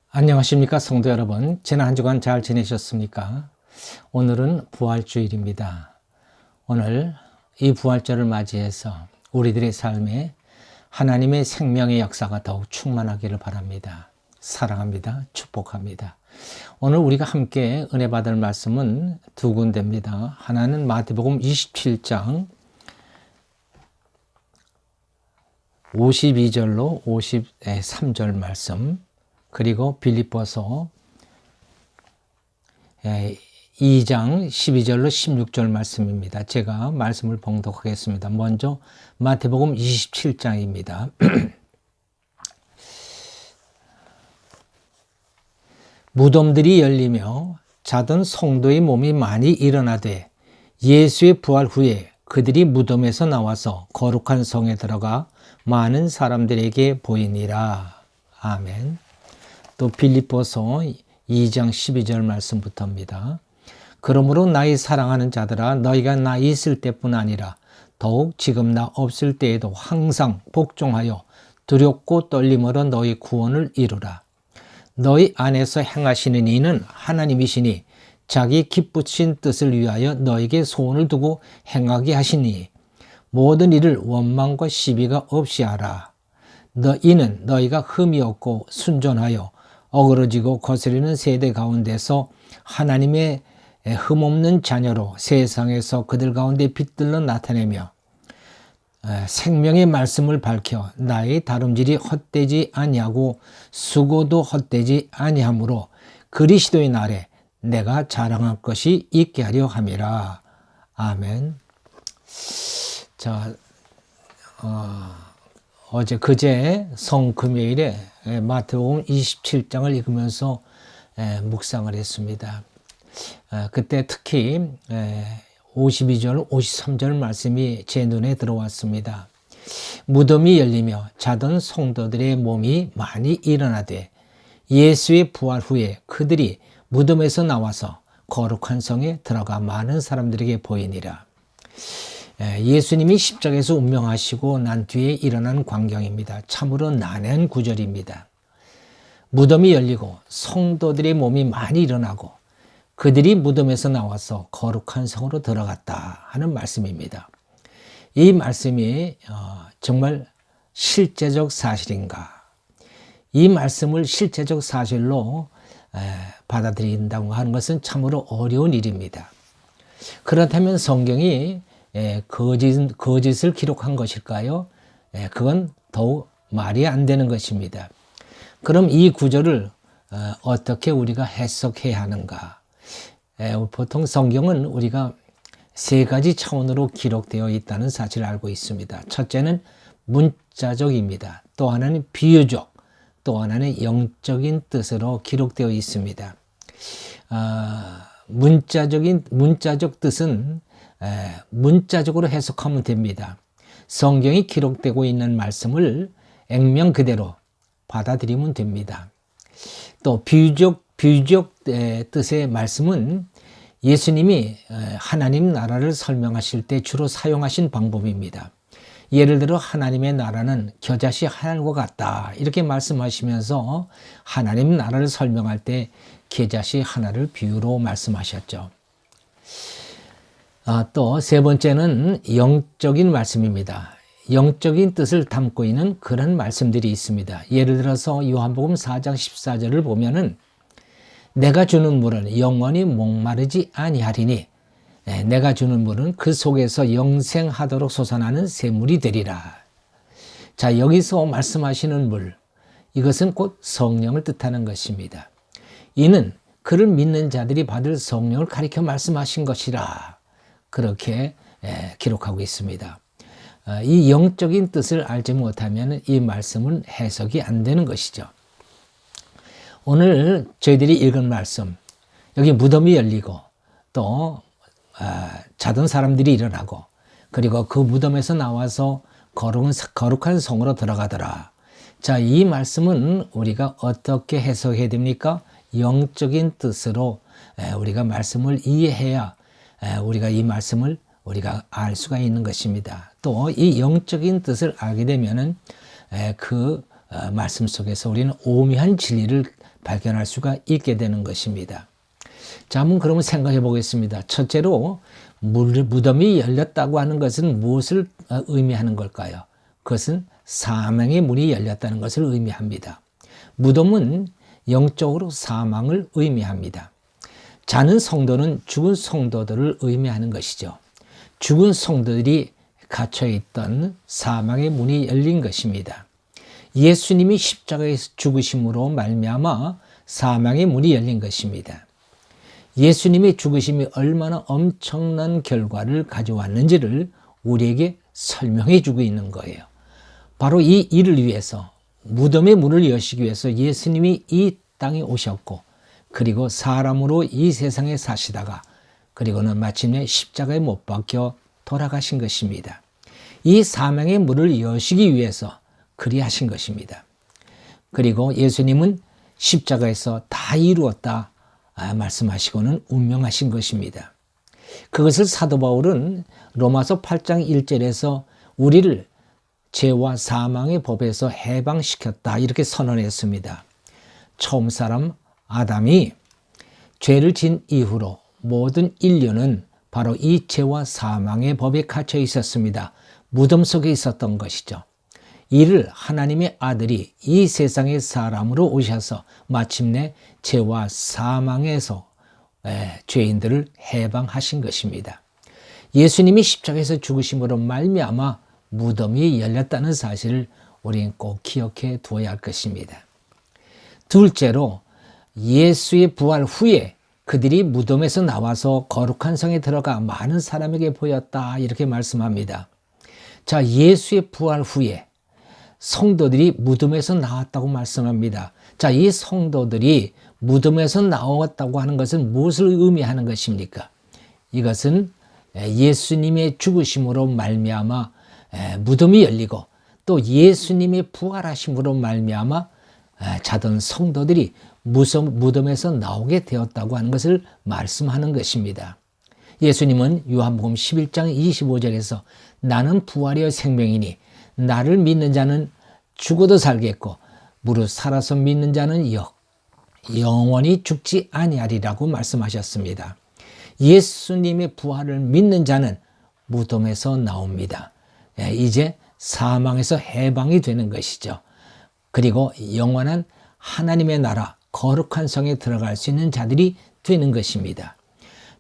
안녕하십니까 성도 여러분. 지난 한 주간 잘 지내셨습니까? 오늘은 부활주일입니다. 오늘 이 부활절을 맞이해서 우리들의 삶에 하나님의 생명의 역사가 더욱 충만하기를 바랍니다. 사랑합니다. 축복합니다. 오늘 우리가 함께 은혜 받을 말씀은 두 군데입니다. 하나는 마태복음 27장 52절로 53절 말씀, 그리고 빌립보서 2장 12절로 16절 말씀입니다. 제가 말씀을 봉독하겠습니다. 먼저 마태복음 27장입니다. 무덤들이 열리며 자던 성도의 몸이 많이 일어나되 예수의 부활 후에 그들이 무덤에서 나와서 거룩한 성에 들어가 많은 사람들에게 보이니라. 아멘. 또 빌립보서 2장 12절 말씀부터입니다. 그러므로 나의 사랑하는 자들아, 너희가 나 있을 때뿐 아니라 더욱 지금 나 없을 때에도 항상 복종하여 두렵고 떨림으로 너희 구원을 이루라. 너희 안에서 행하시는 이는 하나님이시니 자기 기쁘신 뜻을 위하여 너에게 소원을 두고 행하게 하시니 모든 일을 원망과 시비가 없이 하라. 이는 너희가 흠이 없고 순전하여 어그러지고 거스리는 세대 가운데서 하나님의 흠없는 자녀로 세상에서 그들 가운데 빛들러 나타내며 생명의 말씀을 밝혀 나의 다름질이 헛되지 아니하고 수고도 헛되지 아니하므로 그리스도의 날에 내가 자랑할 것이 있게 하려 함이라. 아멘. 자, 그제 성금요일에 마태복음 27장을 읽으면서 묵상을 했습니다. 그때 특히 52절, 53절 말씀이 제 눈에 들어왔습니다. 무덤이 열리며 자던 성도들의 몸이 많이 일어나되 예수의 부활 후에 그들이 무덤에서 나와서 거룩한 성에 들어가 많은 사람들에게 보이니라. 예수님이 십자가에서 운명하시고 난 뒤에 일어난 광경입니다. 참으로 난해한 구절입니다. 무덤이 열리고 성도들의 몸이 많이 일어나고 그들이 무덤에서 나와서 거룩한 성으로 들어갔다 하는 말씀입니다. 이 말씀이 정말 실제적 사실인가? 이 말씀을 실제적 사실로 받아들인다고 하는 것은 참으로 어려운 일입니다. 그렇다면 성경이 거짓을 기록한 것일까요? 그건 더욱 말이 안 되는 것입니다. 그럼 이 구절을 어떻게 우리가 해석해야 하는가? 보통 성경은 우리가 세 가지 차원으로 기록되어 있다는 사실을 알고 있습니다. 첫째는 문자적입니다. 또 하나는 비유적, 또 하나는 영적인 뜻으로 기록되어 있습니다. 문자적 뜻은 문자적으로 해석하면 됩니다. 성경이 기록되고 있는 말씀을 액면 그대로 받아들이면 됩니다. 또 비유적 뜻의 말씀은 예수님이 하나님 나라를 설명하실 때 주로 사용하신 방법입니다. 예를 들어 하나님의 나라는 겨자씨 하늘과 같다 이렇게 말씀하시면서 하나님 나라를 설명할 때 겨자씨 하나를 비유로 말씀하셨죠. 또 세 번째는 영적인 말씀입니다. 영적인 뜻을 담고 있는 그런 말씀들이 있습니다. 예를 들어서 요한복음 4장 14절을 보면은 내가 주는 물은 영원히 목마르지 아니하리니 내가 주는 물은 그 속에서 영생하도록 솟아나는 샘물이 되리라. 자, 여기서 말씀하시는 물, 이것은 곧 성령을 뜻하는 것입니다. 이는 그를 믿는 자들이 받을 성령을 가리켜 말씀하신 것이라. 그렇게 기록하고 있습니다. 이 영적인 뜻을 알지 못하면 이 말씀은 해석이 안 되는 것이죠. 오늘 저희들이 읽은 말씀, 여기 무덤이 열리고 또 자던 사람들이 일어나고 그리고 그 무덤에서 나와서 거룩한 성으로 들어가더라. 자, 이 말씀은 우리가 어떻게 해석해야 됩니까? 영적인 뜻으로 우리가 말씀을 이해해야 우리가 이 말씀을 우리가 알 수가 있는 것입니다. 또 이 영적인 뜻을 알게 되면은 그 말씀 속에서 우리는 오묘한 진리를 발견할 수가 있게 되는 것입니다. 자, 한번 그러면 생각해 보겠습니다. 첫째로 무덤이 열렸다고 하는 것은 무엇을 의미하는 걸까요? 그것은 사망의 문이 열렸다는 것을 의미합니다. 무덤은 영적으로 사망을 의미합니다. 자는 성도는 죽은 성도들을 의미하는 것이죠. 죽은 성도들이 갇혀있던 사망의 문이 열린 것입니다. 예수님이 십자가에서 죽으심으로 말미암아 사망의 문이 열린 것입니다. 예수님의 죽으심이 얼마나 엄청난 결과를 가져왔는지를 우리에게 설명해 주고 있는 거예요. 바로 이 일을 위해서, 무덤의 문을 여시기 위해서 예수님이 이 땅에 오셨고, 그리고 사람으로 이 세상에 사시다가, 그리고는 마침내 십자가에 못 박혀 돌아가신 것입니다. 이 사망의 문을 여시기 위해서 그리하신 것입니다. 그리고 예수님은 십자가에서 다 이루었다 말씀하시고는 운명하신 것입니다. 그것을 사도 바울은 로마서 8장 1절에서 우리를 죄와 사망의 법에서 해방시켰다 이렇게 선언했습니다. 처음 사람 아담이 죄를 진 이후로 모든 인류는 바로 이 죄와 사망의 법에 갇혀 있었습니다. 무덤 속에 있었던 것이죠. 이를 하나님의 아들이 이 세상의 사람으로 오셔서 마침내 죄와 사망에서 죄인들을 해방하신 것입니다. 예수님이 십자가에서 죽으심으로 말미암아 무덤이 열렸다는 사실을 우리는 꼭 기억해 두어야 할 것입니다. 둘째로 예수의 부활 후에 그들이 무덤에서 나와서 거룩한 성에 들어가 많은 사람에게 보였다 이렇게 말씀합니다. 자, 예수의 부활 후에 성도들이 무덤에서 나왔다고 말씀합니다. 자, 이 성도들이 무덤에서 나왔다고 하는 것은 무엇을 의미하는 것입니까? 이것은 예수님의 죽으심으로 말미암아 무덤이 열리고 또 예수님의 부활하심으로 말미암아 자던 성도들이 무덤에서 나오게 되었다고 하는 것을 말씀하는 것입니다. 예수님은 요한복음 11장 25절에서 나는 부활이요 생명이니 나를 믿는 자는 죽어도 살겠고 무릇 살아서 믿는 자는 영원히 죽지 아니하리라고 말씀하셨습니다. 예수님의 부활을 믿는 자는 무덤에서 나옵니다. 이제 사망에서 해방이 되는 것이죠. 그리고 영원한 하나님의 나라 거룩한 성에 들어갈 수 있는 자들이 되는 것입니다.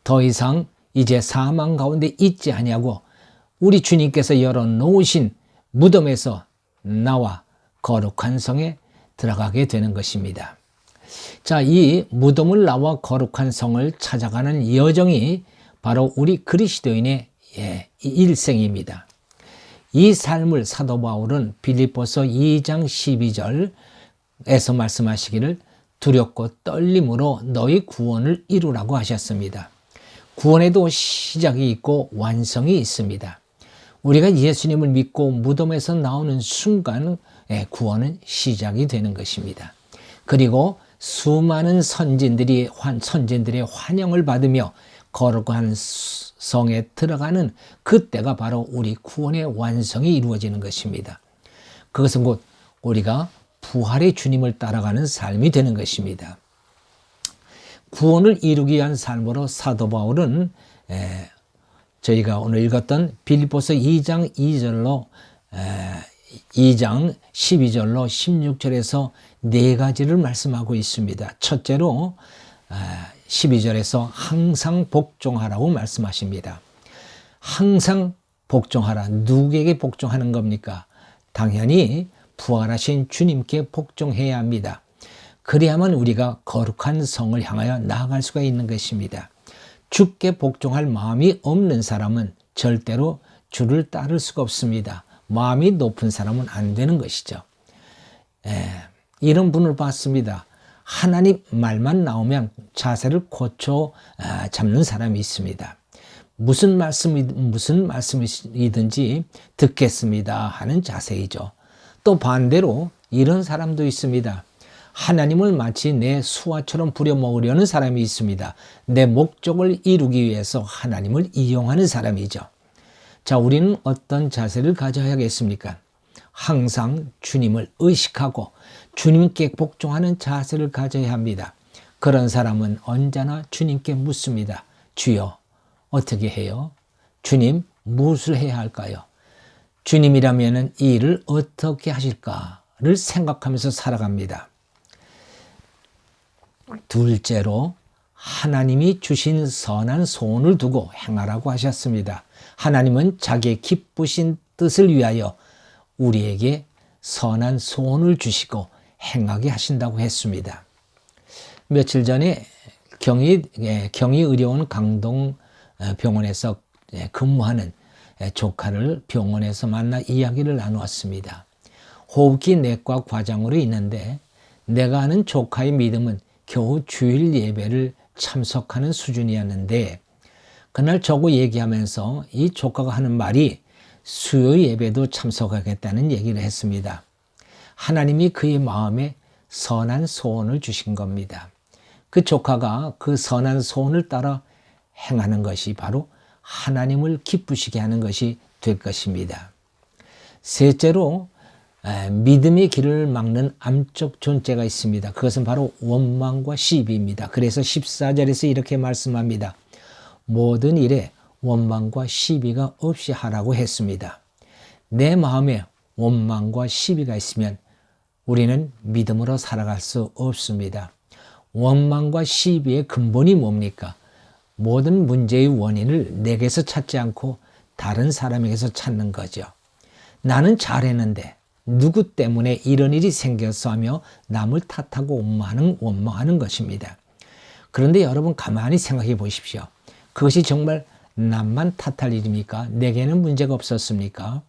더 이상 이제 사망 가운데 있지 아니하고 우리 주님께서 열어놓으신 무덤에서 나와 거룩한 성에 들어가게 되는 것입니다. 자, 이 무덤을 나와 거룩한 성을 찾아가는 여정이 바로 우리 그리스도인의 일생입니다. 이 삶을 사도 바울은 빌립보서 2장 12절에서 말씀하시기를 두렵고 떨림으로 너희 구원을 이루라고 하셨습니다. 구원에도 시작이 있고 완성이 있습니다. 우리가 예수님을 믿고 무덤에서 나오는 순간 구원은 시작이 되는 것입니다. 그리고 수많은 선진들의 환영을 받으며 거룩한 성에 들어가는 그때가 바로 우리 구원의 완성이 이루어지는 것입니다. 그것은 곧 우리가 부활의 주님을 따라가는 삶이 되는 것입니다. 구원을 이루기 위한 삶으로 사도 바울은 저희가 오늘 읽었던 빌립보서 2장 12절로 16절에서 네 가지를 말씀하고 있습니다. 첫째로 12절에서 항상 복종하라고 말씀하십니다. 항상 복종하라. 누구에게 복종하는 겁니까? 당연히 부활하신 주님께 복종해야 합니다. 그래야만 우리가 거룩한 성을 향하여 나아갈 수가 있는 것입니다. 주께 복종할 마음이 없는 사람은 절대로 주를 따를 수가 없습니다. 마음이 높은 사람은 안 되는 것이죠. 이런 분을 봤습니다. 하나님 말만 나오면 자세를 고쳐 잡는 사람이 있습니다. 무슨 말씀이든지 듣겠습니다 하는 자세이죠. 또 반대로 이런 사람도 있습니다. 하나님을 마치 내 수화처럼 부려먹으려는 사람이 있습니다. 내 목적을 이루기 위해서 하나님을 이용하는 사람이죠. 자, 우리는 어떤 자세를 가져야겠습니까? 항상 주님을 의식하고 주님께 복종하는 자세를 가져야 합니다. 그런 사람은 언제나 주님께 묻습니다. 주여, 어떻게 해요? 주님, 무엇을 해야 할까요? 주님이라면 이 일을 어떻게 하실까를 생각하면서 살아갑니다. 둘째로, 하나님이 주신 선한 소원을 두고 행하라고 하셨습니다. 하나님은 자기의 기쁘신 뜻을 위하여 우리에게 선한 소원을 주시고 행하게 하신다고 했습니다. 며칠 전에 경희의료원 강동병원에서 근무하는 조카를 병원에서 만나 이야기를 나누었습니다. 호흡기 내과 과장으로 있는데 내가 아는 조카의 믿음은 겨우 주일 예배를 참석하는 수준이었는데 그날 저고 얘기하면서 이 조카가 하는 말이 수요 예배도 참석하겠다는 얘기를 했습니다. 하나님이 그의 마음에 선한 소원을 주신 겁니다. 그 조카가 그 선한 소원을 따라 행하는 것이 바로 하나님을 기쁘시게 하는 것이 될 것입니다. 셋째로 믿음의 길을 막는 암적 존재가 있습니다. 그것은 바로 원망과 시비입니다. 그래서 14절에서 이렇게 말씀합니다. 모든 일에 원망과 시비가 없이 하라고 했습니다. 내 마음에 원망과 시비가 있으면 우리는 믿음으로 살아갈 수 없습니다. 원망과 시비의 근본이 뭡니까? 모든 문제의 원인을 내게서 찾지 않고 다른 사람에게서 찾는 거죠. 나는 잘했는데 누구 때문에 이런 일이 생겼어 하며 남을 탓하고 원망하는 것입니다. 그런데 여러분 가만히 생각해 보십시오. 그것이 정말 남만 탓할 일입니까? 내게는 문제가 없었습니까?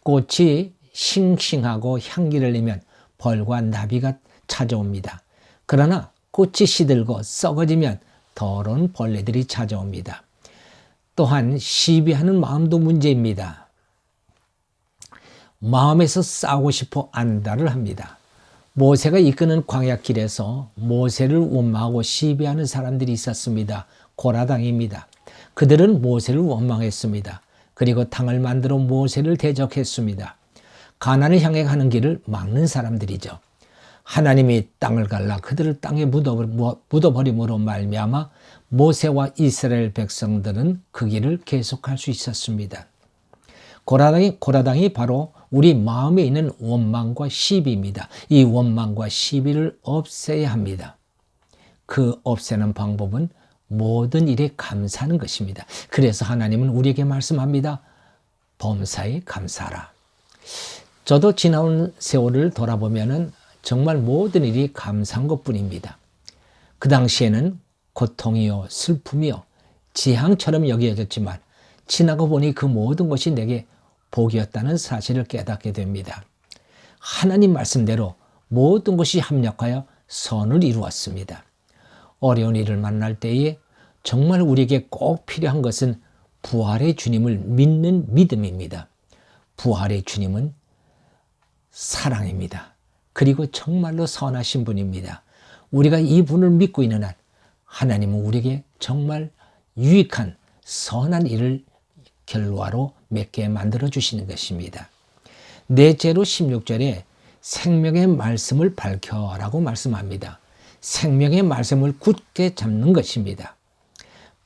꽃이 싱싱하고 향기를 내면 벌과 나비가 찾아옵니다. 그러나 꽃이 시들고 썩어지면 더러운 벌레들이 찾아옵니다. 또한 시비하는 마음도 문제입니다. 마음에서 싸우고 싶어 안달을 합니다. 모세가 이끄는 광야길에서 모세를 원망하고 시비하는 사람들이 있었습니다. 고라당입니다. 그들은 모세를 원망했습니다. 그리고 당을 만들어 모세를 대적했습니다. 가나안을 향해 가는 길을 막는 사람들이죠. 하나님이 땅을 갈라 그들을 땅에 묻어버림으로 말미암아 모세와 이스라엘 백성들은 그 길을 계속할 수 있었습니다. 고라당이 바로 우리 마음에 있는 원망과 시비입니다. 이 원망과 시비를 없애야 합니다. 그 없애는 방법은 모든 일에 감사하는 것입니다. 그래서 하나님은 우리에게 말씀합니다. 범사에 감사하라. 저도 지나온 세월을 돌아보면은 정말 모든 일이 감사한 것뿐입니다. 그 당시에는 고통이요, 슬픔이요, 재앙처럼 여겨졌지만 지나고 보니 그 모든 것이 내게 복이었다는 사실을 깨닫게 됩니다. 하나님 말씀대로 모든 것이 합력하여 선을 이루었습니다. 어려운 일을 만날 때에 정말 우리에게 꼭 필요한 것은 부활의 주님을 믿는 믿음입니다. 부활의 주님은 사랑입니다. 그리고 정말로 선하신 분입니다. 우리가 이 분을 믿고 있는 한 하나님은 우리에게 정말 유익한 선한 일을 결과로 맺게 만들어 주시는 것입니다. 넷째로 16절에 생명의 말씀을 밝혀라고 말씀합니다. 생명의 말씀을 굳게 잡는 것입니다.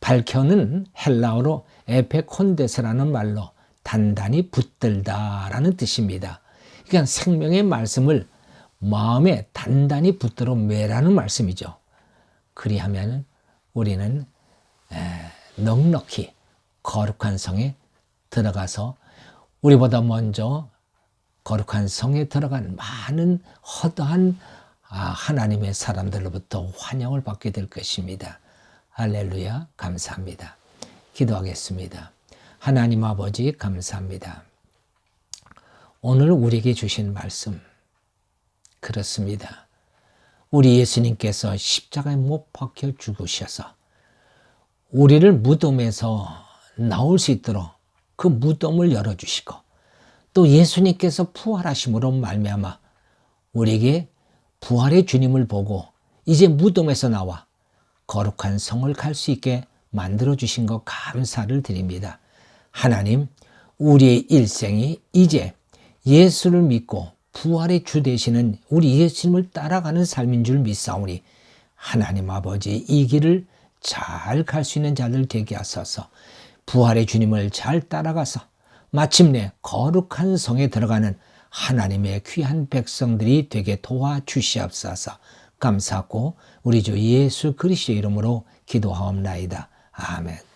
밝혀는 헬라어로 에페콘데스라는 말로 단단히 붙들다라는 뜻입니다. 그러니까 생명의 말씀을 마음에 단단히 붙들어 매라는 말씀이죠. 그리하면 우리는 넉넉히 거룩한 성에 들어가서 우리보다 먼저 거룩한 성에 들어간 많은 허다한 하나님의 사람들로부터 환영을 받게 될 것입니다. 할렐루야, 감사합니다. 기도하겠습니다. 하나님 아버지 감사합니다. 오늘 우리에게 주신 말씀 그렇습니다. 우리 예수님께서 십자가에 못 박혀 죽으셔서 우리를 무덤에서 나올 수 있도록 그 무덤을 열어주시고 또 예수님께서 부활하심으로 말미암아 우리에게 부활의 주님을 보고 이제 무덤에서 나와 거룩한 성을 갈 수 있게 만들어주신 것 감사를 드립니다. 하나님, 우리의 일생이 이제 예수를 믿고 부활의 주 되시는 우리 예수님을 따라가는 삶인 줄 믿사오니 하나님 아버지 이 길을 잘 갈 수 있는 자들 되게 하소서. 부활의 주님을 잘 따라가서 마침내 거룩한 성에 들어가는 하나님의 귀한 백성들이 되게 도와주시옵소서. 감사하고 우리 주 예수 그리스도의 이름으로 기도하옵나이다. 아멘.